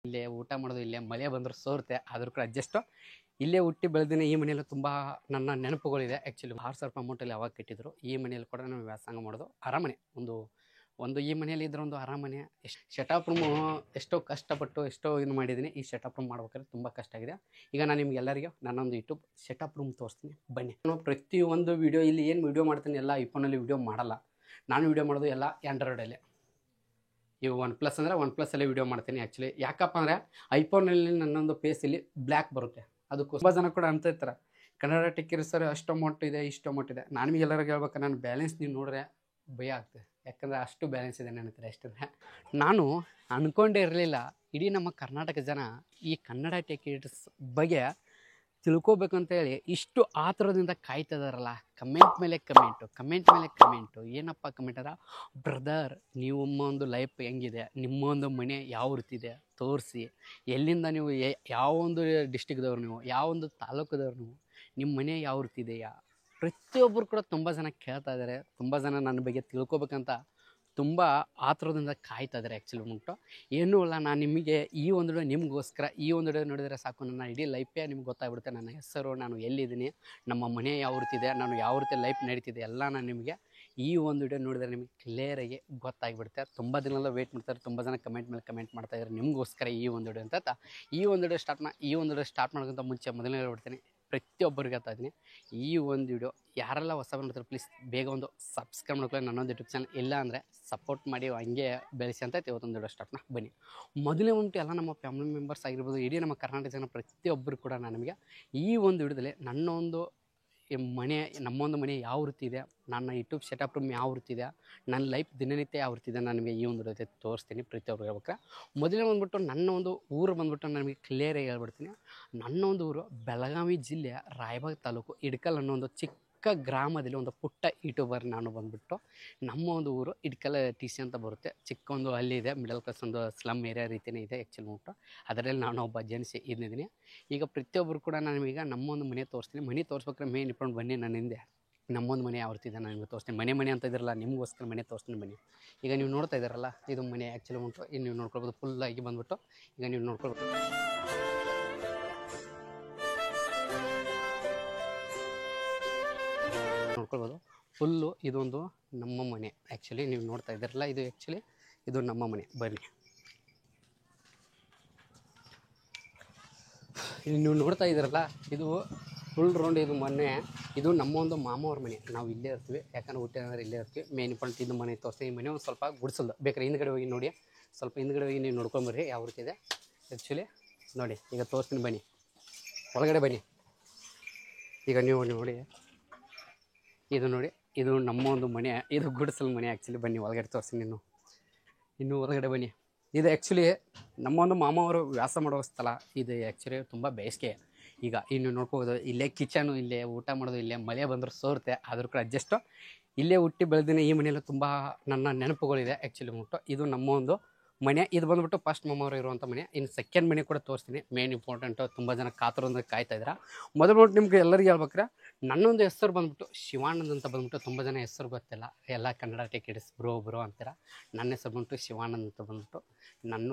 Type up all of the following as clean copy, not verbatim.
ಇಲ್ಲೇ ಊಟ ಮಾಡೋದು, ಇಲ್ಲೇ ಮಳೆ ಬಂದರೂ ಸೋರುತ್ತೆ, ಆದರೂ ಕೂಡ ಅಡ್ಜಸ್ಟು. ಇಲ್ಲೇ ಹುಟ್ಟಿ ಬೆಳೆದಿನ ಈ ಮನೆಯಲ್ಲಿ ತುಂಬ ನನ್ನ ನೆನಪುಗಳಿದೆ. ಆ್ಯಕ್ಚುಲಿ 6,000 ಅಮೌಂಟಲ್ಲಿ ಯಾವಾಗ ಕಟ್ಟಿದ್ರು. ಈ ಮನೆಯಲ್ಲಿ ಕೂಡ ನಾವು ವ್ಯಾಸಂಗ ಮಾಡೋದು ಅರಮನೆ. ಒಂದು ಈ ಮನೆಯಲ್ಲಿ ಇದ್ರೆ ಒಂದು ಅರಮನೆ. ಸೆಟಪ್ ರೂಮು ಎಷ್ಟೋ ಕಷ್ಟಪಟ್ಟು ಎಷ್ಟೋ ಇದು ಮಾಡಿದ್ದೀನಿ. ಈ ಸೆಟಪ್ ರೂಮ್ ಮಾಡ್ಬೇಕಾದ್ರೆ ತುಂಬ ಕಷ್ಟ ಆಗಿದೆ. ಈಗ ನಾನು ನಿಮ್ಗೆಲ್ಲರಿಗೂ ನನ್ನೊಂದು ಯೂಟ್ಯೂಬ್ ಸೆಟಪ್ ರೂಮ್ ತೋರಿಸ್ತೀನಿ, ಬನ್ನಿ. ನಾನು ಪ್ರತಿಯೊಂದು ವೀಡಿಯೋ ಇಲ್ಲಿ ಏನು ವೀಡಿಯೋ ಮಾಡ್ತೀನಿ ಎಲ್ಲ ಐಫೋನಲ್ಲಿ ವೀಡಿಯೋ ಮಾಡಲ್ಲ. ನಾನು ವೀಡಿಯೋ ಮಾಡೋದು ಎಲ್ಲ ಆ್ಯಂಡ್ರಾಯ್ಡಲ್ಲೇ. ಇವು OnePlus ಅಂದರೆ OnePlusಲ್ಲೇ ವೀಡಿಯೋ ಮಾಡ್ತೀನಿ. ಆ್ಯಕ್ಚುಲಿ ಯಾಕಪ್ಪ ಅಂದರೆ ಐಫೋನಲ್ಲಿ ನನ್ನೊಂದು ಫೇಸಲ್ಲಿ ಬ್ಲ್ಯಾಕ್ ಬರುತ್ತೆ. ಅದಕ್ಕೂ ತುಂಬ ಜನ ಕೂಡ ಅಂತ ಇರ್ತಾರೆ, ಕನ್ನಡ ಟೆಕ್ಕಿರಿ ಸರ್ ಅಷ್ಟು ಅಮೌಂಟ್ ಇದೆ, ಇಷ್ಟು ಅಮೌಂಟ್ ಇದೆ. ನಾನು ನಿಮಗೆಲ್ಲರಿಗೂ ಹೇಳ್ಬೇಕು, ನನ್ನ ಬ್ಯಾಲೆನ್ಸ್ ನೀವು ನೋಡಿದ್ರೆ ಭಯ ಆಗ್ತದೆ. ಯಾಕಂದರೆ ಅಷ್ಟು ಬ್ಯಾಲೆನ್ಸ್ ಇದೆ ನನ್ನ ಹತ್ರ. ಎಷ್ಟಿದೆ ನಾನು ಅಂದ್ಕೊಂಡೇ ಇರಲಿಲ್ಲ, ಇಡೀ ನಮ್ಮ ಕರ್ನಾಟಕ ಜನ ಈ ಕನ್ನಡ ಟೆಕ್ಕಿಟ್ಸ್ ಬಗ್ಗೆ ತಿಳ್ಕೊಬೇಕಂತೇಳಿ ಇಷ್ಟು ಆತುರದಿಂದ ಕಾಯ್ತಿದಾರಲ್ಲ. ಕಮೆಂಟ್ ಮೇಲೆ ಕಮೆಂಟು. ಏನಪ್ಪ ಕಮೆಂಟ್ ಅಂದ್ರೆ, ಬ್ರದರ್ ನಿಮ್ಮ ಒಂದು ಲೈಫ್ ಹೆಂಗಿದೆ, ನಿಮ್ಮೊಂದು ಮನೆ ಯಾವ ರೀತಿ ಇದೆ ತೋರಿಸಿ, ಎಲ್ಲಿಂದ ನೀವು ಯಾವೊಂದು ಡಿಸ್ಟಿಕ್ದವ್ರು, ನೀವು ಯಾವೊಂದು ತಾಲೂಕದವ್ರು, ನೀವು ನಿಮ್ಮ ಮನೆ ಯಾವ ರೀತಿ ಇದೆಯಾ, ಪ್ರತಿಯೊಬ್ಬರು ಕೂಡ ತುಂಬ ಜನ ಕೇಳ್ತಾ ಇದ್ದಾರೆ. ತುಂಬ ಜನ ನನ್ನ ಬಗ್ಗೆ ತಿಳ್ಕೊಬೇಕಂತ ತುಂಬ ಆತುರದಿಂದ ಕಾಯ್ತಾ ಇದ್ದಾರೆ. ಆ್ಯಕ್ಚುಲಿ ಉಂಟು ಏನೂ ಇಲ್ಲ, ನಾನು ನಿಮಗೆ ಈ ಒಂದು ವಿಡಿಯೋ ನಿಮಗೋಸ್ಕರ, ಈ ಒಂದು ವಿಡಿಯೋ ನೋಡಿದರೆ ಸಾಕು, ನನ್ನ ಇಡೀ ಲೈಫೇ ನಿಮ್ಗೆ ಗೊತ್ತಾಗ್ಬಿಡುತ್ತೆ. ನನ್ನ ಹೆಸರು, ನಾನು ಎಲ್ಲಿದ್ದೀನಿ, ನಮ್ಮ ಮನೆ ಯಾವ ರೀತಿ ಇದೆ, ನಾನು ಯಾವ ರೀತಿ ಲೈಫ್ ನಡೀತಿದೆ ಎಲ್ಲ ನಾನು ನಿಮಗೆ ಈ ಒಂದು ವಿಡಿಯೋ ನೋಡಿದರೆ ನಿಮಗೆ ಕ್ಲಿಯರಾಗಿ ಗೊತ್ತಾಗಿಬಿಡುತ್ತೆ. ತುಂಬ ದಿನಲ್ಲ ವೇಟ್ ಮಾಡ್ತಾರೆ, ತುಂಬ ಜನ ಕಮೆಂಟ್ ಮೇಲೆ ಕಮೆಂಟ್ ಮಾಡ್ತಾಯಿದ್ದಾರೆ ನಿಮಗೋಸ್ಕರ ಈ ಒಂದು ವಿಡಿಯೋ ಅಂತ. ಈ ಒಂದು ವಿಡಿಯೋ ಸ್ಟಾರ್ಟ್ ಮಾಡೋಕ್ಕಿಂತ ಮುಂಚೆ ಮೊದಲನೇ ಹೇಳ್ಬಿಡ್ತೀನಿ, ಪ್ರತಿಯೊಬ್ಬರಿಗೆ ಹೇಳ್ತಾ ಇದ್ದೀನಿ, ಈ ಒಂದು ವಿಡಿಯೋ ಯಾರೆಲ್ಲ ಹೊಸ ಬಂದಿರ್ತಾರೆ ಪ್ಲೀಸ್ ಬೇಗ ಒಂದು ಸಬ್ಸ್ಕ್ರೈಬ್ ಮಾಡ್ಕೊಳ್ಳಿ ನನ್ನೊಂದು ಯೂಟ್ಯೂಬ್ ಚಾನಲ್. ಇಲ್ಲ ಅಂದರೆ ಸಪೋರ್ಟ್ ಮಾಡಿ ಹಂಗೆ ಬೆಳೆಸಿ ಅಂತ ಇವತ್ತೊಂದು ವಿಡಿಯೋ ಸ್ಟಾರ್ಟ್ನ ಬನ್ನಿ. ಮೊದಲೇ ಉಂಟು ಎಲ್ಲ ನಮ್ಮ ಫ್ಯಾಮಿಲಿ ಮೆಂಬರ್ಸ್ ಆಗಿರ್ಬೋದು, ಇಡೀ ನಮ್ಮ ಕರ್ನಾಟಕ ಜನ ಪ್ರತಿಯೊಬ್ಬರು ಕೂಡ ನಾನು ನಿಮಗೆ ಈ ಒಂದು ವಿಡಿಯೋದಲ್ಲಿ ನಮ್ಮೊಂದು ಮನೆ ಯಾವ ರೀತಿ ಇದೆ, ನನ್ನ ಯೂಟ್ಯೂಬ್ ಸೆಟಪ್ ರೂಮ್ ಯಾವ ರೀತಿ ಇದೆ, ನನ್ನ ಲೈಫ್ ದಿನನಿತ್ಯ ಯಾವ ರೀತಿ ಇದೆ, ನಾನು ನಿಮಗೆ ಈ ಒಂದು ವಿಡಿಯೋ ತೋರಿಸ್ತೀನಿ. ಪ್ರತಿಯೊಬ್ಬರು ಹೇಳ್ಬೇಕಾರೆ ಮೊದಲೇ ಬಂದುಬಿಟ್ಟು ನನ್ನ ಒಂದು ಊರು ಬಂದುಬಿಟ್ಟು ನನಗೆ ಕ್ಲಿಯರಾಗಿ ಹೇಳ್ಬಿಡ್ತೀನಿ. ನನ್ನ ಒಂದು ಊರು ಬೆಳಗಾವಿ ಜಿಲ್ಲೆಯ ರಾಯಬಾಗ ತಾಲೂಕು ಇಡ್ಕಲ್ ಅನ್ನೋ ಒಂದು ಚಿಕ್ಕ ಗ್ರಾಮದಲ್ಲಿ ಒಂದು ಪುಟ್ಟ ಯೂಟ್ಯೂಬರ್ ನಾನು ಬಂದುಬಿಟ್ಟು. ನಮ್ಮ ಒಂದು ಊರು ಇಡ್ಕಲ್ TC ಅಂತ ಬರುತ್ತೆ, ಚಿಕ್ಕ ಒಂದು ಹಳ್ಳಿ ಇದೆ, ಮಿಡಲ್ ಕ್ಲಾಸ್ ಒಂದು ಸ್ಲಮ್ ಏರಿಯಾ ರೀತಿಯೇ ಇದೆ ಆ್ಯಕ್ಚುಲಿ ಉಂಟು. ಅದರಲ್ಲಿ ನಾನು ಒಬ್ಬ ಜನಿಸಿ ಇದ್ದೀನಿ. ಈಗ ಪ್ರತಿಯೊಬ್ಬರು ಕೂಡ ನಾನು ಈಗ ನಮ್ಮೊಂದು ಮನೆ ತೋರಿಸ್ತೀನಿ. ಮನೆ ತೋರಿಸ್ಬೇಕಾದ್ರೆ ಮೇನ್ ಇಟ್ಕೊಂಡು ಬನ್ನಿ ನನ್ನ ಹಿಂದೆ. ನಮ್ಮೊಂದು ಮನೆ ಯಾವ ರೀತಿ ಇದೆ ನಾನು ನಿಮಗೆ ತೋರಿಸ್ತೀನಿ. ಮನೆ ಅಂತ ಇದ್ದಿರಲ್ಲ, ನಿಮಗೋಸ್ಕರ ಮನೆ ತೋರಿಸ್ತೀನಿ ಬನ್ನಿ. ಈಗ ನೀವು ನೋಡ್ತಾ ಇದ್ದಾರಲ್ಲ, ಇದು ಮನೆ ಆ್ಯಕ್ಚುಲಿ ಉಂಟು. ಇನ್ನು ನೀವು ನೋಡ್ಕೊಳ್ಬೋದು, ಫುಲ್ಲಾಗಿ ಬಂದುಬಿಟ್ಟು ಈಗ ನೀವು ನೋಡ್ಕೊಳ್ಬೋದು. ಫುಲ್ಲು ಇದೊಂದು ನಮ್ಮ ಮನೆ. ಆ್ಯಕ್ಚುಲಿ ನೀವು ನೋಡ್ತಾ ಇದ್ದಾರಲ್ಲ, ಇದು ಆ್ಯಕ್ಚುಲಿ ಇದು ನಮ್ಮ ಮನೆ. ಬನ್ನಿ, ಇಲ್ಲಿ ನೀವು ನೋಡ್ತಾ ಇದ್ದೀರಲ್ಲ, ಇದು ಫುಲ್ ರೌಂಡ್ ಇದು ಮನೆ. ಇದು ನಮ್ಮ ಒಂದು ಮಾಮವ್ರ ಮನೆ. ನಾವು ಇಲ್ಲೇ ಇರ್ತೀವಿ, ಯಾಕಂದ್ರೆ ಹುಟ್ಟಿದ್ರೆ ಇಲ್ಲೇ ಇರ್ತೀವಿ. ಮೇನ್ ಇಂಪಾರ್ಟೆಂಟ್ ಇದು ಮನೆ ತೋರಿಸ್ತೀವಿ. ಈ ಮನೆ ಒಂದು ಸ್ವಲ್ಪ ಗುಡಿಸಲ್ದು ಬೇಕಾದ್ರೆ ಹಿಂದ್ಗಡೆ ಹೋಗಿ ನೋಡಿ, ಸ್ವಲ್ಪ ಹಿಂದ್ಗಡೆ ಹೋಗಿ ನೀವು ನೋಡ್ಕೊಂಬರ್ರಿ ಯಾವ ರೀತಿ ಇದೆ ಆ್ಯಕ್ಚುಲಿ. ನೋಡಿ ಈಗ ತೋರಿಸ್ತೀನಿ ಬನ್ನಿ, ಒಳಗಡೆ ಬನ್ನಿ. ಈಗ ನೀವು ನೋಡಿ, ಇದು ನೋಡಿ, ಇದು ನಮ್ಮ ಒಂದು ಮನೆ, ಇದು ಗುಡಿಸಲು ಮನೆ ಆ್ಯಕ್ಚುಲಿ. ಬನ್ನಿ ಒಳಗಡೆ ತೋರಿಸ್ತೀನಿ. ಇನ್ನೂ ಹೊರಗಡೆ ಬನ್ನಿ. ಇದು ಆ್ಯಕ್ಚುಲಿ ನಮ್ಮೊಂದು ಮಾಮವರು ವ್ಯಾಸ ಮಾಡುವ ಸ್ಥಳ. ಇದು ಆ್ಯಕ್ಚುಲಿ ತುಂಬ ಬೇಸಿಗೆ. ಈಗ ಇನ್ನು ನೋಡ್ಕೋಬೋದು, ಇಲ್ಲೇ ಕಿಚನು, ಇಲ್ಲೇ ಊಟ ಮಾಡೋದು, ಇಲ್ಲೇ ಮಳೆ ಬಂದರೂ ಸೋರುತ್ತೆ, ಆದರೂ ಕೂಡ ಅಡ್ಜಸ್ಟು. ಇಲ್ಲೇ ಹುಟ್ಟಿ ಬೆಳೆದಿನ ಈ ಮನೆಯಲ್ಲಿ ತುಂಬ ನನ್ನ ನೆನಪುಗಳಿದೆ ಆ್ಯಕ್ಚುಲಿ ಉಂಟು. ಇದು ನಮ್ಮ ಒಂದು ಮನೆ. ಇದು ಬಂದುಬಿಟ್ಟು ಫಸ್ಟ್ ಮಾಮವರು ಇರುವಂಥ ಮನೆ. ಇನ್ನು ಸೆಕೆಂಡ್ ಮನೆ ಕೂಡ ತೋರಿಸ್ತೀನಿ. ಮೇನ್ ಇಂಪಾರ್ಟೆಂಟು, ತುಂಬ ಜನ ಕಾತುರದಿಂದ ಕಾಯ್ತಾ ಇದ್ದಾರೆ. ಮೊದಲು ನಿಮ್ಗೆ ಎಲ್ಲರಿಗೂ ಹೇಳ್ಬೇಕಾರೆ, ನನ್ನೊಂದು ಹೆಸರು ಬಂದುಬಿಟ್ಟು ಶಿವಾನಂದ್ ಅಂತ ಬಂದುಬಿಟ್ಟು ತುಂಬ ಜನ ಹೆಸರು ಗೊತ್ತಿಲ್ಲ, ಎಲ್ಲ ಕನ್ನಡ ಟೆಕ್ಕಿಟ್ಸ್ ಬ್ರೋ ಅಂತೀರ. ನನ್ನ ಹೆಸರು ಬಂದುಬಿಟ್ಟು ಶಿವಾನಂದ್ ಅಂತ ಬಂದುಬಿಟ್ಟು.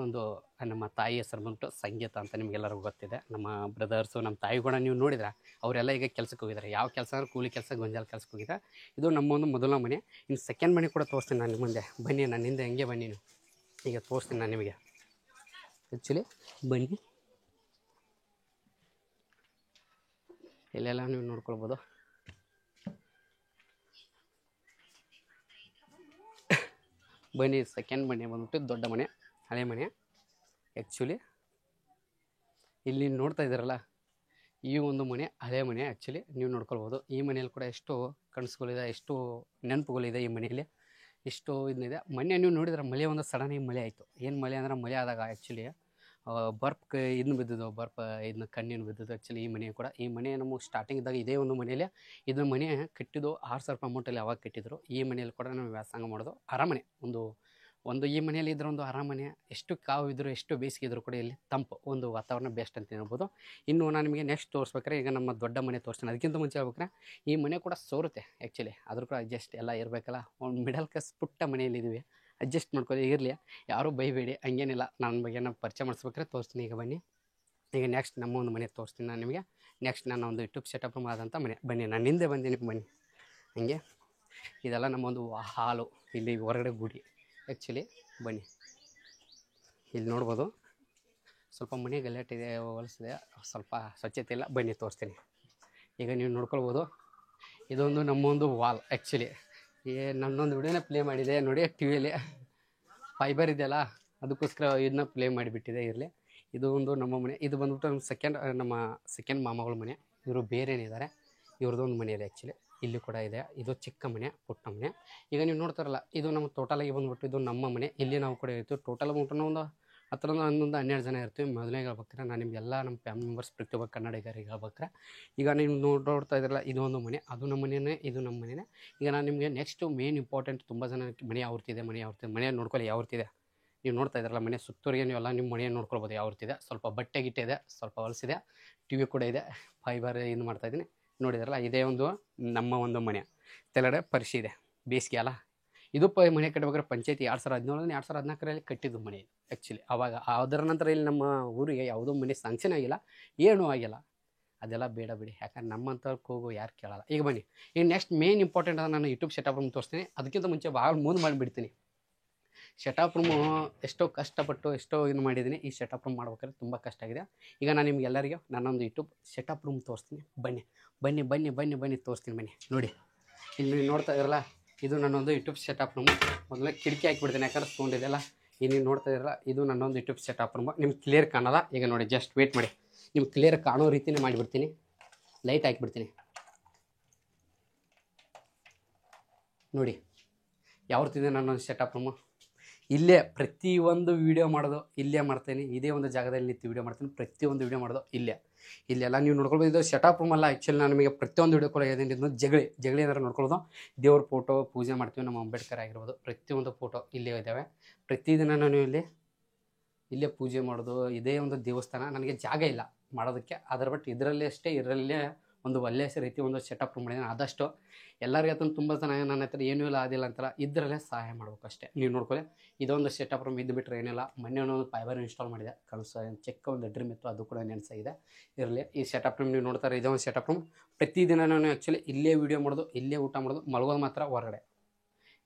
ನಮ್ಮ ತಾಯಿ ಹೆಸರು ಬಂದುಬಿಟ್ಟು ಸಂಗೀತ ಅಂತ ನಿಮಗೆಲ್ಲರಿಗೂ ಗೊತ್ತಿದೆ. ನಮ್ಮ ಬ್ರದರ್ಸು, ನಮ್ಮ ತಾಯಿ ಕೂಡ ನೀವು ನೋಡಿದ್ರೆ ಅವರೆಲ್ಲ ಈಗ ಕೆಲಸಕ್ಕೆ ಹೋಗಿದ್ದಾರೆ. ಯಾವ ಕೆಲಸ ಅಂದರೆ ಕೂಲಿ ಕೆಲಸ, ಗೊಂಜಾಲ ಕೆಲಸಕ್ಕೆ ಹೋಗಿದ್ದಾರೆ. ಇದು ನಮ್ಮೊಂದು ಮೊದಲ ಮನೆ. ಇನ್ನು ಸೆಕೆಂಡ್ ಮನೆ ಕೂಡ ತೋರಿಸ್ತೀನಿ ನಾನು ನಿಮ್ಮ ಮುಂದೆ. ಬನ್ನಿ ನನ್ನ ಹಿಂದೆ ಹೆಂಗೆ ಬನ್ನಿ, ನೀವು ಈಗ ತೋರಿಸ್ತೀನಿ ನಾನು ನಿಮಗೆ ಆ್ಯಕ್ಚುಲಿ. ಬನ್ನಿ, ಇಲ್ಲೆಲ್ಲ ನೀವು ನೋಡ್ಕೊಳ್ಬೋದು. ಬನ್ನಿ, ಸೆಕೆಂಡ್ ಮನೆ ಬಂದ್ಬಿಟ್ಟು ದೊಡ್ಡ ಮನೆ, ಹಳೆ ಮನೆ ಆ್ಯಕ್ಚುಲಿ. ಇಲ್ಲಿ ನೋಡ್ತಾ ಇದ್ದೀರಲ್ಲ, ಈ ಒಂದು ಮನೆ ಹಳೆ ಮನೆ ಆ್ಯಕ್ಚುಲಿ. ನೀವು ನೋಡ್ಕೊಳ್ಬೋದು, ಈ ಮನೆಯಲ್ಲಿ ಕೂಡ ಎಷ್ಟು ಕನಸುಗಳಿದೆ, ಎಷ್ಟು ನೆನಪುಗಳಿದೆ ಈ ಮನೆಯಲ್ಲಿ, ಇಷ್ಟು ಇದನ್ನಿದೆ. ಮೊನ್ನೆ ನೀವು ನೋಡಿದ್ರೆ ಮಳೆ ಒಂದು ಸಡನ್ನಾಗಿ ಮಳೆ ಆಯಿತು. ಏನು ಮಳೆ ಅಂದರೆ, ಮಳೆ ಆದಾಗ ಆ್ಯಕ್ಚುಲಿ ಬರ್ಪ್ ಇದನ್ನು ಬಿದ್ದಿದ್ದು, ಇದನ್ನ ಕಣ್ಣಿನ ಬಿದ್ದಿದ್ದು ಆ್ಯಕ್ಚುಲಿ. ಈ ಮನೆ ಕೂಡ, ಈ ಮನೆ ನಮ್ಮ ಸ್ಟಾರ್ಟಿಂಗ್ ಇದ್ದಾಗ ಇದೇ ಒಂದು ಮನೆಯಲ್ಲಿ. ಇದನ್ನ ಮನೆ ಕಟ್ಟಿದ್ದು 6,000 ಅಮೌಂಟಲ್ಲಿ ಯಾವಾಗ ಕಟ್ಟಿದ್ರು. ಈ ಮನೆಯಲ್ಲಿ ಕೂಡ ನಾವು ವ್ಯಾಸಂಗ ಮಾಡೋದು ಅರಮನೆ. ಒಂದು ಈ ಮನೆಯಲ್ಲಿ ಇದ್ರೆ ಒಂದು ಅರಮನೆ. ಎಷ್ಟು ಕಾವು ಇದ್ದರೂ, ಎಷ್ಟು ಬೇಸಿಗೆ ಇದ್ದರೂ ಕೂಡ ಇಲ್ಲಿ ತಂಪು ಒಂದು ವಾತಾವರಣ ಬೆಸ್ಟ್ ಅಂತ ಹೇಳ್ಬೋದು. ಇನ್ನು ನಾನು ನಿಮಗೆ ನೆಕ್ಸ್ಟ್ ತೋರಿಸ್ಬೇಕಾರೆ, ಈಗ ನಮ್ಮ ದೊಡ್ಡ ಮನೆ ತೋರಿಸ್ತೀನಿ. ಅದಕ್ಕಿಂತ ಮುಂಚೆ ಹೇಳ್ಬೇಕಾರೆ, ಈ ಮನೆ ಕೂಡ ಸೋರುತ್ತೆ ಆ್ಯಕ್ಚುಲಿ, ಆದರೂ ಕೂಡ ಅಡ್ಜಸ್ಟ್ ಎಲ್ಲ ಇರಬೇಕಲ್ಲ. ಒಂದು ಮಿಡಲ್ ಕ್ಲಾಸ್ ಪುಟ್ಟ ಮನೆಯಲ್ಲಿದ್ದೀವಿ, ಅಡ್ಜಸ್ಟ್ ಮಾಡ್ಕೊಳ್ಳಿ ಇರಲಿ, ಯಾರೂ ಬೈಬೇಡಿ, ಹಂಗೇನಿಲ್ಲ. ನನ್ನ ಬಗ್ಗೆ ನಾನು ಪರಿಚಯ ಮಾಡಿಸ್ಬೇಕಾದ್ರೆ ತೋರಿಸ್ತೀನಿ. ಈಗ ಬನ್ನಿ, ಈಗ ನೆಕ್ಸ್ಟ್ ನಮ್ಮ ಒಂದು ಮನೆ ತೋರಿಸ್ತೀನಿ ನಾನು ನಿಮಗೆ. ನೆಕ್ಸ್ಟ್ ನನ್ನ ಒಂದು ಯೂಟ್ಯೂಬ್ ಸೆಟಪ್ ರೂಮ್ ಆದಂಥ ಮನೆ. ಬನ್ನಿ, ನಾನು ಹಿಂದೆ ಬಂದೀನಿ, ಬನ್ನಿ. ಹಂಗೆ ಇದೆಲ್ಲ ನಮ್ಮೊಂದು ಹಾಲು, ಇಲ್ಲಿ ಹೊರಗಡೆ ಗುಡಿ ಆ್ಯಕ್ಚುಲಿ. ಬನ್ನಿ, ಇಲ್ಲಿ ನೋಡ್ಬೋದು ಸ್ವಲ್ಪ ಮನೆ ಗಲಾಟೆಇದೆ, ಹೊಲಸಿದೆ, ಸ್ವಲ್ಪ ಸ್ವಚ್ಛತೆ ಇಲ್ಲ. ಬನ್ನಿ ತೋರಿಸ್ತೀನಿ. ಈಗ ನೀವು ನೋಡ್ಕೊಳ್ಬೋದು, ಇದೊಂದು ನಮ್ಮೊಂದು ವಾಲ್ ಆ್ಯಕ್ಚುಲಿ. ನನ್ನೊಂದು ವಿಡಿಯೋನ ಪ್ಲೇ ಮಾಡಿದೆ ನೋಡಿ ಟಿ ವಿಯಲ್ಲಿ, ಫೈಬರ್ ಇದೆಯಲ್ಲ ಅದಕ್ಕೋಸ್ಕರ ಇದನ್ನ ಪ್ಲೇ ಮಾಡಿಬಿಟ್ಟಿದೆ. ಇರಲಿ, ಇದು ಒಂದು ನಮ್ಮ ಮನೆ. ಇದು ಬಂದ್ಬಿಟ್ಟು ನಮ್ಮ ಸೆಕೆಂಡ್ ಮಾಮಗಳ ಮನೆ. ಇವರು ಬೇರೆನಿದ್ದಾರೆ, ಇವ್ರದ್ದೊಂದು ಮನೆ ಇದೆ ಆ್ಯಕ್ಚುಲಿ. ಇಲ್ಲಿ ಕೂಡ ಇದೆ, ಇದು ಚಿಕ್ಕ ಮನೆ, ಪುಟ್ಟ ಮನೆ. ಈಗ ನೀವು ನೋಡ್ತಾರಲ್ಲ, ಇದು ನಮ್ಮ ಟೋಟಲಾಗಿ ಬಂದ್ಬಿಟ್ಟು ಇದು ನಮ್ಮ ಮನೆ. ಇಲ್ಲಿ ನಾವು ಕೂಡ ಇರ್ತೀವಿ. ಟೋಟಲ್ ಬಂದ್ಬಿಟ್ಟು ಒಂದು 10-11 ಜನ ಇರ್ತೀವಿ. ಮೊದಲೇ ಹೇಳ್ಬೇಕಾರೆ ನಾನು ನಿಮಗೆಲ್ಲ ನಮ್ಮ ಫ್ಯಾಮಿಲಿ ಮೆಂಬರ್ಸ್ ಪ್ರತಿಯೊಬ್ಬ ಕನ್ನಡಿಗರಿಗೆ ಹೇಳ್ಬೇಕಾರೆ, ಈಗ ನೀವು ನೋಡ್ತಾ ಇದ್ರಲ್ಲ, ಇದು ಒಂದು ಮನೆ, ಅದು ನಮ್ಮ ಮನೆಯೇ, ಇದು ನಮ್ಮ ಮನೆಯೇ. ಈಗ ನಾನು ನಿಮಗೆ ನೆಕ್ಸ್ಟು ಮೇನ್ ಇಂಪಾರ್ಟೆಂಟ್, ತುಂಬ ಜನ ಮನೆ ಯಾವ್ತಿದೆ ಮನೆ ನೋಡ್ಕೊಳ್ಳಿ ಯಾವ್ತಿದೆ. ನೀವು ನೋಡ್ತಾ ಇದ್ರಲ್ಲ ಮನೆ ಸುತ್ತೂರಿಗೆ, ನೀವೆಲ್ಲ ನಿಮ್ಮ ಮನೆಯನ್ನು ನೋಡ್ಕೊಳ್ಬೋದು ಯಾವ್ತಿದೆ. ಸ್ವಲ್ಪ ಬಟ್ಟೆ ಗಿಟ್ಟೆ ಇದೆ, ಸ್ವಲ್ಪ ಹೊಲಸಿದೆ, ಟಿ ವಿ ಕೂಡ ಇದೆ, ಫೈಬರ್ ಇದು ಮಾಡ್ತಾಯಿದ್ದೀನಿ. ನೋಡಿದ್ರಲ್ಲ, ಇದೇ ಒಂದು ನಮ್ಮ ಒಂದು ಮನೆ. ತೆಲಡೆ ಪರಿಶಿ ಇದೆ, ಬೇಸಿಗೆ ಅಲ್ಲ. ಇದು ಮನೆ ಕಟ್ಟಬೇಕಾದ್ರೆ ಪಂಚಾಯತಿ 2017-2014 ಕಟ್ಟಿದ್ದು ಮನೆ ಆ್ಯಕ್ಚುಲಿ. ಆವಾಗ ಅದರ ನಂತರ ಇಲ್ಲಿ ನಮ್ಮ ಊರಿಗೆ ಯಾವುದೋ ಮನೆ ಸ್ಯಾಂಕ್ಷನ್ ಆಗಿಲ್ಲ, ಏನೂ ಆಗಿಲ್ಲ. ಅದೆಲ್ಲ ಬೇಡ ಬಿಡಿ, ಯಾಕಂದ್ರೆ ನಮ್ಮಂಥವ್ರು ಹೋಗೋ ಯಾರು ಕೇಳಲ್ಲ. ಈಗ ಬನ್ನಿ, ಈಗ ನೆಕ್ಸ್ಟ್ ಮೇನ್ ಇಂಪಾರ್ಟೆಂಟ್ ಆದ ನಾನು ಯೂಟ್ಯೂಬ್ ಸೆಟಪ್ ರೂಮ್ ತೋರಿಸ್ತೀನಿ. ಅದಕ್ಕಿಂತ ಮುಂಚೆ ಭಾಳ ಮುಂದೆ ಮಾಡಿಬಿಡ್ತೀನಿ. ಸೆಟಪ್ ರೂಮು ಎಷ್ಟೋ ಕಷ್ಟಪಟ್ಟು ಎಷ್ಟೋ ಇದು ಮಾಡಿದ್ದೀನಿ. ಈ ಸೆಟಪ್ ರೂಮ್ ಮಾಡ್ಬೇಕಾದ್ರೆ ತುಂಬ ಕಷ್ಟ ಆಗಿದೆ. ಈಗ ನಾನು ನಿಮ್ಗೆಲ್ಲರಿಗೂ ನನ್ನೊಂದು ಯೂಟ್ಯೂಬ್ ಸೆಟಪ್ ರೂಮ್ ತೋರಿಸ್ತೀನಿ. ಬನ್ನಿ ತೋರಿಸ್ತೀನಿ. ಬನ್ನಿ ನೋಡಿ, ಇಲ್ಲಿ ನೀವು ನೋಡ್ತಾ ಇದ್ರಲ್ಲ, ಇದು ನನ್ನೊಂದು ಯೂಟ್ಯೂಬ್ ಸೆಟಪ್ ರೂಮು. ಮೊದಲೇ ಕಿಟಕಿ ಹಾಕಿಬಿಡ್ತೀನಿ, ಯಾಕಂದ್ರೆ ಸೌಂಡ್ ಇದೆಯಲ್ಲ. ಈಗ ನೀವು ನೋಡ್ತಾ ಇದ್ರಲ್ಲ, ಇದು ನನ್ನೊಂದು ಯೂಟ್ಯೂಬ್ ಸೆಟಪ್ ರೂಮು. ನಿಮ್ಗೆ ಕ್ಲಿಯರ್ ಕಾಣಲ್ಲ. ಈಗ ನೋಡಿ, ಜಸ್ಟ್ ವೇಟ್ ಮಾಡಿ, ನಿಮ್ಗೆ ಕ್ಲಿಯರ್ ಕಾಣೋ ರೀತಿಯೇ ಮಾಡಿಬಿಡ್ತೀನಿ. ಲೈಟ್ ಹಾಕಿಬಿಡ್ತೀನಿ ನೋಡಿ, ಯಾವತ್ತಿದೆ ನನ್ನೊಂದು ಸೆಟಪ್ ರೂಮು. ಇಲ್ಲೇ ಪ್ರತಿಯೊಂದು ವೀಡಿಯೋ ಮಾಡೋದು ಇಲ್ಲೇ ಮಾಡ್ತೀನಿ. ಇದೇ ಒಂದು ಜಾಗದಲ್ಲಿ ನಿಂತು ವೀಡಿಯೋ ಮಾಡ್ತೀನಿ. ಪ್ರತಿಯೊಂದು ವೀಡಿಯೋ ಮಾಡೋದು ಇಲ್ಲೆಲ್ಲ ನೀವು ನೋಡ್ಕೊಳ್ಬೋದು. ಇದು ಸೆಟಪ್ ರೂಮ್ ಅಲ್ಲ ಆ್ಯಕ್ಚುಲಿ. ನಾನು ನಿಮಗೆ ಪ್ರತಿಯೊಂದು ವೀಡಿಯೋ ಕೂಡ ಹೇಳಿದ್ದೀನಿ. ಇದು ಜಗಳಿ ಏನಾರು ನೋಡ್ಕೊಳ್ಳೋದು. ದೇವ್ರ ಫೋಟೋ ಪೂಜೆ ಮಾಡ್ತೀವಿ, ನಮ್ಮ ಅಂಬೇಡ್ಕರ್ ಆಗಿರ್ಬೋದು. ಪ್ರತಿಯೊಂದು ಫೋಟೋ ಇಲ್ಲೇ ಇದ್ದಾವೆ. ಪ್ರತಿದಿನ ನಾನು ಇಲ್ಲೇ ಪೂಜೆ ಮಾಡೋದು. ಇದೇ ಒಂದು ದೇವಸ್ಥಾನ. ನನಗೆ ಜಾಗ ಇಲ್ಲ ಮಾಡೋದಕ್ಕೆ, ಅದರ ಬಟ್ ಇದರಲ್ಲೇ ಒಂದು ಒಳ್ಳೆಯ ರೀತಿ ಒಂದು ಸೆಟಪ್ ರೂಮ್ ಮಾಡಿದ್ದೀನಿ. ಆದಷ್ಟು ಎಲ್ಲರಿಗೂ ಅದನ್ನು ತುಂಬ ಜನ ನನ್ನ ಹತ್ರ ಏನೂ ಇಲ್ಲ ಅದಿಲ್ಲ ಅಂತಾರೆ, ಇದರಲ್ಲೇ ಸಹಾಯ ಮಾಡ್ಬೇಕು ಅಷ್ಟೇ. ನೀವು ನೋಡ್ಕೊಳ್ಳಿ, ಇದೊಂದು ಸೆಟಪ್ ರೂಮ್ ಇದ್ದು ಬಿಟ್ಟರೆ ಏನಿಲ್ಲ. ಮೊನ್ನೆ ಒಂದು ಫೈಬರ್ ಇನ್ಸ್ಟಾಲ್ ಮಾಡಿದೆ, ಚಿಕ್ಕ ಒಂದು ಡ್ರೀಮ್ ಇತ್ತು, ಅದು ಕೂಡ ನೆನೆಸಾಗಿದೆ. ಇರಲಿ, ಈ ಸೆಟಪ್ ರೂಮ್ ನೀವು ನೋಡ್ತಾರೆ, ಇದೊಂದು ಸೆಟಪ್ ರೂಮ್. ಪ್ರತಿದಿನ ನಾನು ಆ್ಯಕ್ಚುಲಿ ಇಲ್ಲೇ ವೀಡಿಯೋ ಮಾಡೋದು, ಇಲ್ಲೇ ಊಟ ಮಾಡೋದು, ಮಲಗೋದು ಮಾತ್ರ ಹೊರಗಡೆ.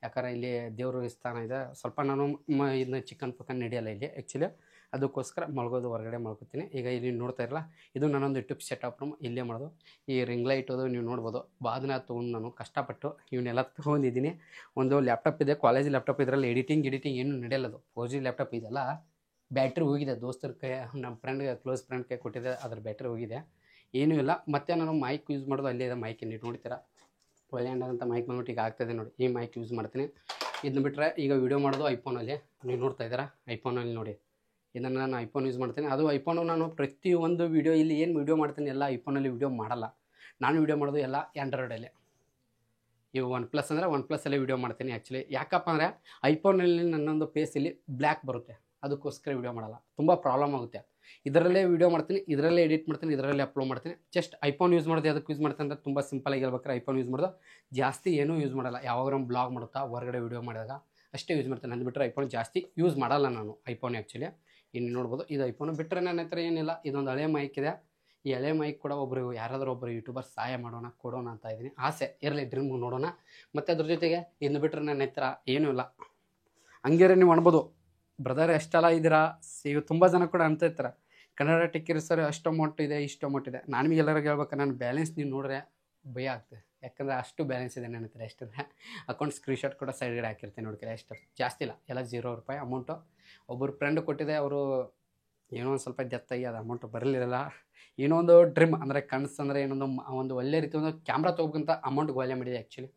ಯಾಕಂದರೆ ಇಲ್ಲಿ ದೇವರು ಸ್ಥಾನ ಇದೆ. ಸ್ವಲ್ಪ ನಾನು ಇದನ್ನ ಚಿಕನ್ ನಡೆಯಲ್ಲ ಇಲ್ಲಿ ಆ್ಯಕ್ಚುಲಿ, ಅದಕ್ಕೋಸ್ಕರ ಮಲಗೋದು ಹೊರಗಡೆ ಮಲ್ಕೋತೀನಿ. ಈಗ ಇಲ್ಲಿ ನೋಡ್ತಾ ಇರಲ್ಲ, ಇದು ನನ್ನೊಂದು ಯೂಟ್ಯೂಬ್ ಸೆಟಪ್ ರೂಮ್, ಇಲ್ಲೇ ಮಾಡೋದು. ಈ ರಿಂಗ್ ಲೈಟ್ ಅದು ನೀವು ನೋಡ್ಬೋದು. ಬಾದನ ತೊಗೊಂಡು ನಾನು ಕಷ್ಟಪಟ್ಟು ಇವನ್ನೆಲ್ಲ ತೊಗೊಂಡಿದ್ದೀನಿ. ಒಂದು ಲ್ಯಾಪ್ಟಾಪ್ ಇದೆ, ಕಾಲೇಜ್ ಲ್ಯಾಪ್ಟಾಪ್. ಇದರಲ್ಲಿ ಎಡಿಟಿಂಗ್ ಏನೂ ನಡೆಯಲ್ಲದು. 4G ಲ್ಯಾಪ್ಟಾಪ್ ಇದೆಲ್ಲ, ಬ್ಯಾಟ್ರಿ ಹೋಗಿದೆ. ದೋಸ್ತರ ಕೈ, ನಮ್ಮ ಕ್ಲೋಸ್ ಫ್ರೆಂಡ್ ಕೈ ಕೊಟ್ಟಿದ್ದೆ, ಅದ್ರ ಬ್ಯಾಟ್ರಿ ಹೋಗಿದೆ. ಏನೂ ಇಲ್ಲ. ಮತ್ತು ನಾನು ಮೈಕ್ ಯೂಸ್ ಮಾಡೋದು ಅಲ್ಲೇ ಇದೆ. ಮೈಕ್ ನೀವು ನೋಡ್ತೀರಾ, ಒಳ್ಳೆ ಅಂತ ಮೈಕ್ ಬಂದ್ಬಿಟ್ಟು ಈಗ ಆಗ್ತಾಯಿದೆ ನೋಡಿ. ಈ ಮೈಕ್ ಯೂಸ್ ಮಾಡ್ತೀನಿ. ಇದನ್ನ ಬಿಟ್ಟರೆ ಈಗ ವೀಡಿಯೋ ಮಾಡೋದು ಐಫೋನಲ್ಲಿ. ನೀವು ನೋಡ್ತಾ ಇದ್ದೀರಾ, ಐಫೋನಲ್ಲಿ ನೋಡಿ. ಇದನ್ನು ನಾನು ಐಫೋನ್ ಯೂಸ್ ಮಾಡ್ತೀನಿ. ಅದು ಐಫೋನು ನಾನು ಪ್ರತಿಯೊಂದು ವೀಡಿಯೋ ಇಲ್ಲಿ ಏನು ವೀಡಿಯೋ ಮಾಡ್ತೀನಿ ಎಲ್ಲ ಐಫೋನಲ್ಲಿ ವೀಡಿಯೋ ಮಾಡಲ್ಲ. ನಾನು ವೀಡಿಯೋ ಮಾಡೋದು ಎಲ್ಲ ಆ್ಯಂಡ್ರಾಯ್ಡಲ್ಲೇ. ಇವು OnePlus ಅಂದರೆ OnePlusಲ್ಲೇ ವೀಡಿಯೋ ಮಾಡ್ತೀನಿ ಆ್ಯಕ್ಚುಲಿ. ಯಾಕಪ್ಪ ಅಂದರೆ ಐಫೋನಲ್ಲಿ ನನ್ನೊಂದು ಫೇಸಲ್ಲಿ ಬ್ಲ್ಯಾಕ್ ಬರುತ್ತೆ, ಅದಕ್ಕೋಸ್ಕರ ವೀಡಿಯೋ ಮಾಡಲ್ಲ. ತುಂಬ ಪ್ರಾಬ್ಲಮ್ ಆಗುತ್ತೆ. ಇದರಲ್ಲೇ ವೀಡಿಯೋ ಮಾಡ್ತೀನಿ, ಇದರಲ್ಲೇ ಎಡಿಟ್ ಮಾಡ್ತೀನಿ, ಇದರಲ್ಲೇ ಅಪ್ಲೋಡ್ ಮಾಡ್ತೀನಿ. ಜಸ್ಟ್ ಐಫೋನ್ ಯೂಸ್ ಮಾಡೋದು ಅದಕ್ಕೆ ಯೂಸ್ ಮಾಡ್ತೀನಿ ಅಂದರೆ ತುಂಬ ಸಿಂಪಲಾಗಿ ಹೇಳ್ಬೇಕಾರೆ ಐಫೋನ್ ಯೂಸ್ ಮಾಡೋದು. ಜಾಸ್ತಿ ಏನೂ ಯೂಸ್ ಮಾಡಲ್ಲ. ಯಾವಾಗ ಬ್ಲಾಗ್ ಮಾಡುತ್ತಾ ಹೊರಗಡೆ ವೀಡಿಯೋ ಮಾಡಿದಾಗ ಅಷ್ಟೇ ಯೂಸ್ ಮಾಡ್ತೀನಿ. ಅದು ಬಿಟ್ಟರೆ ಐಫೋನ್ ಜಾಸ್ತಿ ಯೂಸ್ ಮಾಡಲ್ಲ ನಾನು. ಐಫೋನ್ ಆ್ಯಕ್ಚುಲಿ ಇನ್ನು ನೋಡ್ಬೋದು, ಇದು ಐಫೋನು. ಬಿಟ್ಟರೆ ನನ್ನ ಹತ್ರ ಏನಿಲ್ಲ. ಇದೊಂದು ಹಳೆ ಮೈಕ್ ಇದೆ. ಈ ಹಳೆ ಮೈಕ್ ಕೂಡ ಯಾರಾದರೂ ಒಬ್ಬರು ಯೂಟ್ಯೂಬರ್ ಸಹಾಯ ಕೊಡೋಣ ಅಂತ ಇದ್ದೀನಿ. ಆಸೆ ಇರಲಿ, ಡ್ರೀಮ್ ನೋಡೋಣ. ಮತ್ತು ಅದ್ರ ಜೊತೆಗೆ ಇದನ್ನು ಬಿಟ್ಟರೆ ನನ್ನ ಹತ್ರ ಏನೂ ಇಲ್ಲ. ಹಂಗೇರೆ ನೀವು ಅನ್ಬೋದು, ಬ್ರದರ್ ಎಷ್ಟೆಲ್ಲ ಇದ್ದೀರಾ. ಈಗ ತುಂಬ ಜನ ಕೂಡ ಅಂತ ಇರ್ತಾರೆ, ಕನ್ನಡ ಟಿಕ್ಕಿರಿ ಸರ್ ಅಷ್ಟು ಅಮೌಂಟ್ ಇದೆ, ಇಷ್ಟು ಅಮೌಂಟ್ ಇದೆ. ನಾನು ಎಲ್ಲರಿಗೂ ಹೇಳ್ಬೇಕು, ನನ್ನ ಬ್ಯಾಲೆನ್ಸ್ ನೀವು ನೋಡಿದ್ರೆ ಭಯ ಆಗ್ತದೆ. ಯಾಕಂದರೆ ಅಷ್ಟು ಬ್ಯಾಲೆನ್ಸ್ ಇದೆ ನನ್ನ ಹತ್ರ. ಎಷ್ಟಿದೆ ಅಕೌಂಟ್ ಸ್ಕ್ರೀನ್ಶಾಟ್ ಕೂಡ ಸೈಡ್ಗಡೆ ಹಾಕಿರ್ತೀನಿ ನೋಡ್ಕೊಳ್ಳಿ. ಎಷ್ಟು ಜಾಸ್ತಿ ಇಲ್ಲ, ಎಲ್ಲ ₹0 ಅಮೌಂಟು. ಒಬ್ಬರು ಫ್ರೆಂಡ್ ಕೊಟ್ಟಿದೆ, ಅವರು ಏನೋ ಒಂದು ಸ್ವಲ್ಪ ಡೆತ್ತಾಗಿ ಅದು ಅಮೌಂಟ್ ಬರಲಿಲ್ಲ. ಏನೋ ಒಂದು ಡ್ರೀಮ್ ಅಂದರೆ ಕನಸು ಅಂದರೆ ಒಂದು ಒಳ್ಳೆ ರೀತಿ ಒಂದು ಕ್ಯಾಮ್ರಾ ತೊಗೋಬೇಕಂತ ಅಮೌಂಟ್ ಗೋಲೆ ಮಾಡಿದೆ ಆ್ಯಕ್ಚುಲಿ.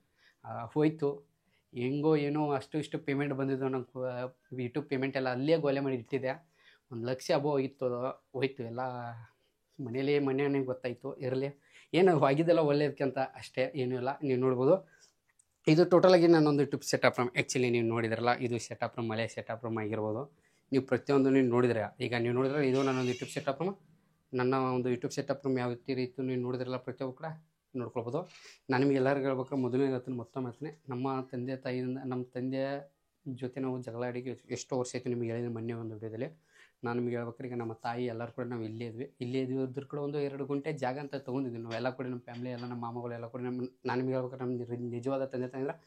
ಹೋಯ್ತು ಹೆಂಗೋ ಏನೋ ಅಷ್ಟು ಇಷ್ಟು ಪೇಮೆಂಟ್ ಬಂದಿದ್ದು. ನಂಗೆ ಯೂಟ್ಯೂಬ್ ಪೇಮೆಂಟ್ ಎಲ್ಲ ಅಲ್ಲೇ ಗೋಲೆ ಮಾಡಿ ಇಟ್ಟಿದ್ದೆ. 1,00,000 ಅಬೋ ಇತ್ತು, ಹೋಯ್ತು ಎಲ್ಲ. ಮನೆಯೇ ಗೊತ್ತಾಯಿತು. ಇರಲಿ, ಏನು ಆಗಿದ್ದೆಲ್ಲ ಒಳ್ಳೆಯದಕ್ಕೆ ಅಂತ ಅಷ್ಟೇ, ಏನೂ ಇಲ್ಲ. ನೀವು ನೋಡ್ಬೋದು, ಇದು ಟೋಟಲಾಗಿ ನಾನೊಂದು ಯೂಟ್ಯೂಬ್ ಸೆಟಪ್ ರೂಮ್ ಆ್ಯಕ್ಚುಲಿ. ನೀವು ನೋಡಿದ್ರಲ್ಲ, ಇದು ಸೆಟಪ್ ರೂಮ್, ಮಳೆ ಸೆಟಪ್ ರೂಮ್ ಆಗಿರ್ಬೋದು. ನೀವು ಪ್ರತಿಯೊಂದು ನೀವು ನೋಡಿದ್ರೆ, ಈಗ ನೀವು ನೋಡಿದ್ರೆ ಇದು ನನ್ನೊಂದು ಯೂಟ್ಯೂಬ್ ಸೆಟಪ್ ರೂಮ್. ನನ್ನ ಒಂದು ಯೂಟ್ಯೂಬ್ ಸೆಟಪ್ ರೂಮ್ ಯಾವ ರೀತಿ ನೀವು ನೋಡಿದ್ರಲ್ಲ, ಪ್ರತಿಯೊಬ್ಬರು ಕೂಡ ನೋಡ್ಕೊಳ್ಬೋದು. ನಾನು ನಿಮಗೆ ಎಲ್ಲರಿಗೂ ಹೇಳ್ಬೇಕಾದ್ರೆ ಮೊದಲನೇ ಹೇಳ್ತೀನಿ, ಮತ್ತೊಮ್ಮೆ ಹೇಳ್ತೀನಿ, ನಮ್ಮ ತಂದೆ ತಾಯಿಯಿಂದ, ನಮ್ಮ ತಂದೆ ಜೊತೆ ನಾವು ಜಗಳ ಆಡಿ ಎಷ್ಟೋ ವರ್ಷ ಆಯಿತು ನಿಮಗೆ ಹೇಳಿದ ಮೊನ್ನೆ ಒಂದು ವಿಡಿಯೋದಲ್ಲಿ. ನಾನು ನಿಮ್ಗೆ ಹೇಳ್ಬೇಕಾದ್ರೆ ಈಗ ನಮ್ಮ ತಾಯಿ ಎಲ್ಲರೂ ಕೂಡ ನಾವು ಇಲ್ಲೇ ಇದ್ವಿ ಇದ್ರ ಕೂಡ ಒಂದು 2 ಗುಂಟೆ ಜಾಗ ಅಂತ ತೊಗೊಂಡಿದ್ವಿ ನಾವು ಎಲ್ಲ ಕೂಡ ನಮ್ಮ ಫ್ಯಾಮಿಲಿ ಎಲ್ಲ ನಮ್ಮ ಮಾಮಗಳು ಎಲ್ಲ ಕೂಡ ನಾನು ನಿಮ್ಗೆ ಹೇಳ್ಬೇಕಾದ್ರೆ ನಮ್ಮ ನಿಜವಾದ ತಂದೆ ತಾಯಿ ಅಂದ್ರೆ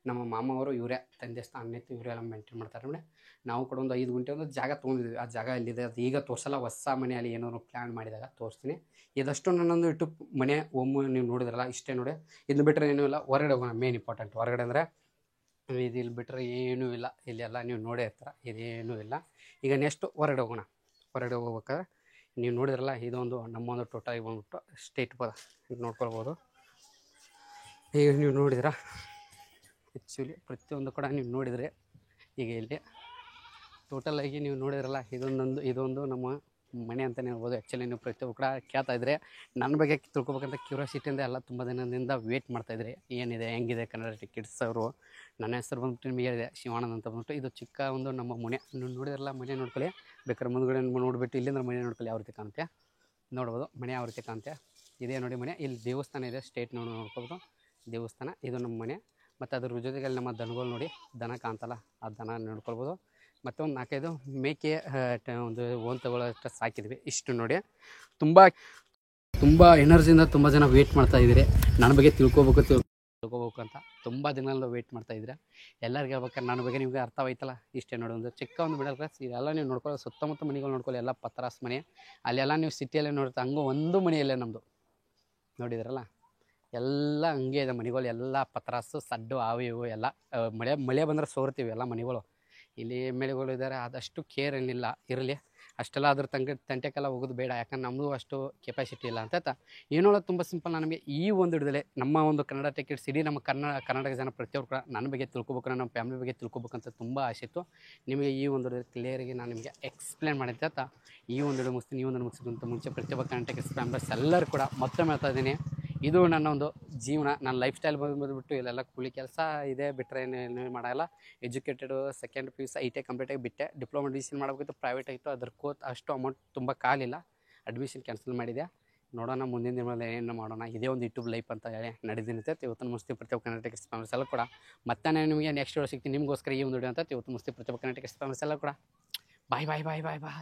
ನಮ್ಮ ಮಾಮ ಅವರು ಇವರೇ ತಂದೆ ಸ್ಥಾನ ಇತ್ತು ಇವರೆಲ್ಲ ಮೇಂಟೈನ್ ಮಾಡ್ತಾರೆ ನೋಡಿ. ನಾವು ಕೂಡ ಒಂದು 5 ಗುಂಟೆ ಒಂದು ಜಾಗ ತೊಗೊಂಡಿದ್ವಿ. ಆ ಜಾಗ ಎಲ್ಲಿದೆ ಅದು ಈಗ ತೋರಿಸಲ್ಲ, ಹೊಸ ಮನೆಯಲ್ಲಿ ಏನಾದ್ರು ಪ್ಲ್ಯಾನ್ ಮಾಡಿದಾಗ ತೋರಿಸ್ತೀನಿ. ಇದಷ್ಟು ನನ್ನೊಂದು ಯೂಟ್ಯೂಬ್ ಮನೆ ಒಮ್ಮೆ ನೀವು ನೋಡಿದ್ರಲ್ಲ ಇಷ್ಟೇ ನೋಡಿ. ಇದನ್ನ ಬಿಟ್ಟರೆ ಏನೂ ಇಲ್ಲ. ಹೊರಗಡೆ ಹೋಗೋಣ, ಮೇನ್ ಇಂಪಾರ್ಟೆಂಟ್ ಹೊರಗಡೆ ಅಂದರೆ ಇದು ಇಲ್ಲಿ ಬಿಟ್ಟರೆ ಏನೂ ಇಲ್ಲ. ಇಲ್ಲೆಲ್ಲ ನೀವು ನೋಡೇ ಇರ್ತೀರ, ಇದೇನೂ ಇಲ್ಲ. ಈಗ ನೆಕ್ಸ್ಟ್ ಹೊರಗಡೆ ಹೋಗೋಣ. ಹೊರಗಡೆ ಹೋಗ್ಬೇಕಾದ್ರೆ ನೀವು ನೋಡಿದ್ರಲ್ಲ ಇದೊಂದು ನಮ್ಮೊಂದು ಟೋಟಾಗಿ ಬಂದ್ಬಿಟ್ಟು ಸ್ಟೇಟ್ ಪದ ಇದು ನೋಡ್ಕೊಳ್ಬೋದು. ಈಗ ನೀವು ನೋಡಿದ್ರ ಆ್ಯಕ್ಚುಲಿ ಪ್ರತಿಯೊಂದು ಕೂಡ ನೀವು ನೋಡಿದರೆ ಈಗ ಇಲ್ಲಿ ಟೋಟಲಾಗಿ ನೀವು ನೋಡಿದ್ರಲ್ಲ ಇದೊಂದು ನಮ್ಮ ಮನೆ ಅಂತಲೇ ಹೇಳ್ಬೋದು. ಆ್ಯಕ್ಚುಲಿ ನೀವು ಪ್ರತಿಯೊಬ್ಬರು ಕೂಡ ಕೇಳ್ತಾ ಇದ್ರೆ ನನ್ನ ಬಗ್ಗೆ ತಿಳ್ಕೊಬೇಕಂತ ಕ್ಯೂರಿಯಾಸಿಟಿಯಿಂದ ಎಲ್ಲ ತುಂಬ ದಿನದಿಂದ ವೇಟ್ ಮಾಡ್ತಾಯಿದ್ರಿ. ಏನಿದೆ ಹೆಂಗಿದೆ ಕನ್ನಡ ಟಿಕೆಟ್ಸ್ ಅವರು. ನನ್ನ ಹೆಸರು ಬಂದ್ಬಿಟ್ಟು ನಿಮಗೆ ಹೇಳಿದೆ ಶಿವಾನಂದ್ ಅಂತ ಬಂದ್ಬಿಟ್ಟು. ಇದು ಚಿಕ್ಕ ಒಂದು ನಮ್ಮ ಮನೆ ನೀವು ನೋಡಿದ್ರಲ್ಲ, ಮನೆ ನೋಡ್ಕೊಳ್ಳಿ. ಬೇಕಾದ್ರೆ ಮುಂದ್ಗಡೆ ನೋಡಿಬಿಟ್ಟು ಇಲ್ಲಿಂದ ಮನೆ ನೋಡ್ಕೊಳ್ಳಿ ಯಾವ ರೀತಿ ಕಾಣುತ್ತೆ ನೋಡ್ಬೋದು. ಮನೆ ಯಾವ ರೀತಿ ಕಾಣುತ್ತೆ ಇದೇ ನೋಡಿ ಮನೆ. ಇಲ್ಲಿ ದೇವಸ್ಥಾನ ಇದೆ, ಸ್ಟೇಟ್ ನೋಡ್ಕೊಬೋದು ದೇವಸ್ಥಾನ. ಇದು ನಮ್ಮ ಮನೆ. ಮತ್ತು ಅದ್ರ ಜೊತೆಗೆ ಅಲ್ಲಿ ನಮ್ಮ ದನಗಳು ನೋಡಿ, ದನ ಕಾಣ್ತಲ್ಲ ಆ ದನ ನೋಡ್ಕೊಳ್ಬೋದು. ಮತ್ತು ಒಂದು 4-5 ಮೇಕೆ ಒಂದು ಓನ್ ತಗೊಳ್ಳೋಷ್ಟು ಸಾಕಿದ್ವಿ. ಇಷ್ಟು ನೋಡಿ ತುಂಬ ಎನರ್ಜಿಯಿಂದ ತುಂಬ ಜನ ವೇಟ್ ಮಾಡ್ತಾಯಿದ್ದೀರಿ ನನ್ನ ಬಗ್ಗೆ ತಿಳ್ಕೊಬೇಕು ಅಂತ. ತುಂಬ ದಿನದಿಂದ ವೇಟ್ ಮಾಡ್ತಾಯಿದ್ದೀರಾ. ಎಲ್ಲರಿಗೆ ಹೇಳ್ಬೇಕಾದ್ರೆ ನನ್ನ ಬಗ್ಗೆ ನಿಮಗೆ ಅರ್ಥವಾಯ್ತಲ್ಲ. ಇಷ್ಟೇ ನೋಡಿ, ಒಂದು ಚಿಕ್ಕ ಒಂದು ಮಿಡಲ್ ಕ್ಲಾಸ್. ಇದೆಲ್ಲ ನೀವು ನೋಡ್ಕೊಳ್ಳೋ ಸುತ್ತಮುತ್ತ ಮನೆಗಳು ನೋಡ್ಕೊಳ್ಳಿ, ಎಲ್ಲ ಪತ್ರಾಸ್ ಮನೆ. ಅಲ್ಲೆಲ್ಲ ನೀವು ಸಿಟಿಯಲ್ಲೇ ನೋಡ್ತಾ ಹಂಗೆ ಒಂದು ಮನೆಯಲ್ಲೇ ನಮ್ಮದು ನೋಡಿದ್ರಲ್ಲ, ಎಲ್ಲ ಹಂಗೆ ಇದೆ ಮನೆಗಳು. ಎಲ್ಲ ಪತ್ರಾಸು ಸಡ್ಡು ಆವು ಇವು ಎಲ್ಲ ಮಳೆ ಬಂದರೆ ಸೋರ್ತೀವಿ ಎಲ್ಲ ಮನೆಗಳು. ಇಲ್ಲಿ ಎಮ್ಮೆಗಳು ಇದ್ದಾರೆ, ಆದಷ್ಟು ಕೇರ್ ಏನಿಲ್ಲ ಇರಲಿ. ಅಷ್ಟೆಲ್ಲ ಅದ್ರ ತಂಟೆಗೆಲ್ಲ ಹೋಗೋದು ಬೇಡ, ಯಾಕಂದ್ರೆ ನಮ್ಮದು ಅಷ್ಟು ಕೆಪಾಸಿಟಿ ಇಲ್ಲ ಅಂತ ಏನೋ ತುಂಬ ಸಿಂಪಲ್. ನಮಗೆ ಈ ಒಂದು ಹಿಡಿದಲೆ ನಮ್ಮ ಒಂದು ಕನ್ನಡ ಟಿಕೆಟ್ಸ್ ಇಡೀ ನಮ್ಮ ಕರ್ನಾಟಕ ಜನ ಪ್ರತಿಯೊಬ್ಬರು ಕೂಡ ನನ್ನ ಬಗ್ಗೆ ತಿಳ್ಕೊಬೇಕು, ನಮ್ಮ ಫ್ಯಾಮಿಲಿ ಬಗ್ಗೆ ತಿಳ್ಕೊಬೇಕಂತ ತುಂಬ ಆಸೆ ಇತ್ತು. ನಿಮಗೆ ಈ ಒಂದು ಕ್ಲಿಯರಿಗೆ ನಾನು ನಿಮಗೆ ಎಕ್ಸ್ಪ್ಲೇನ್ ಮಾಡಿದ್ದೆ ಅಂತ ಈ ಒಂದು ವಿಡಿಯೋ ಮುಗಿಸ್ತೀನಿ. ಈ ಒಂದು ಮುಗಿಸೋದಂತ ಮುಂಚೆ ಪ್ರತಿಯೊಬ್ಬ ಕನ್ನಡ ಟಿಕೆಟ್ಸ್ ಮೆಂಬರ್ಸ್ ಎಲ್ಲರೂ ಕೂಡ ಮತ್ತೊಮ್ಮೆ ಹೇಳ್ತಾ ಇದ್ದೀನಿ, ಇದು ನನ್ನ ಒಂದು ಜೀವನ, ನನ್ನ ಲೈಫ್ ಸ್ಟೈಲ್ ಬಂದುಬಿಟ್ಟು ಇಲ್ಲೆಲ್ಲ ಕೂಲಿ ಕೆಲಸ ಇದೆ ಬಿಟ್ಟರೆ ಏನು ಮಾಡೋಲ್ಲ. ಎಜುಕೇಟೆಡು ಸೆಕೆಂಡ್ PUC ITI ಕಂಪ್ಲೀಟಾಗಿ ಬಿಟ್ಟೆ. ಡಿಪ್ಲೊಮಾ ಡಿಸಿಷನ್ ಮಾಡಬೇಕಿತ್ತು, ಪ್ರೈವೇಟ್ ಆಗಿತ್ತು. ಅದಕ್ಕೂ ಅಷ್ಟು ಅಮೌಂಟ್ ತುಂಬ ಕಾಲಿಲ್ಲ, ಅಡ್ಮಿಷನ್ ಕ್ಯಾನ್ಸಲ್ ಮಾಡಿದೆ. ನೋಡೋಣ ಮುಂದಿನ ದಿನಗಳಲ್ಲಿ ಏನು ಮಾಡೋಣ. ಇದೇ ಒಂದು ಯೂಟ್ಯೂಬ್ ಲೈಫ್ ಅಂತ ಹೇಳಿ ನಡೆದಿರುತ್ತೆ. ಇವತ್ತು ಮುಗಿಸ್ತೀವಿ ಪ್ರತಿಯೊಬ್ಬ ಕನ್ನಡ ಟಿಕೆಟ್ಸ್ ಮೆಂಬರ್ಸ್ ಎಲ್ಲ ಕೂಡ. ಮತ್ತೆ ನಾನು ನಿಮಗೆ ನೆಕ್ಸ್ಟ್ ವಿಡಿಯೋ ಸಿಗ್ತೀನಿ ನಿಮಗೋಸ್ಕರ ಈ ಒಂದು ವಿಡಿಯೋ ಅಂತ ಇವತ್ತು ಮುಗಿಸ್ತೀವಿ ಪ್ರತಿಯೊಬ್ಬ ಕನ್ನಡ ಟಿಕೆಟ್ಸ್ ಮೆಂಬರ್ಸ್ ಎಲ್ಲ ಕೂಡ. ಬಾಯ್ ಬಾಯ್ ಬಾಯ್ ಬಾಯ್ ಬಾಯ್.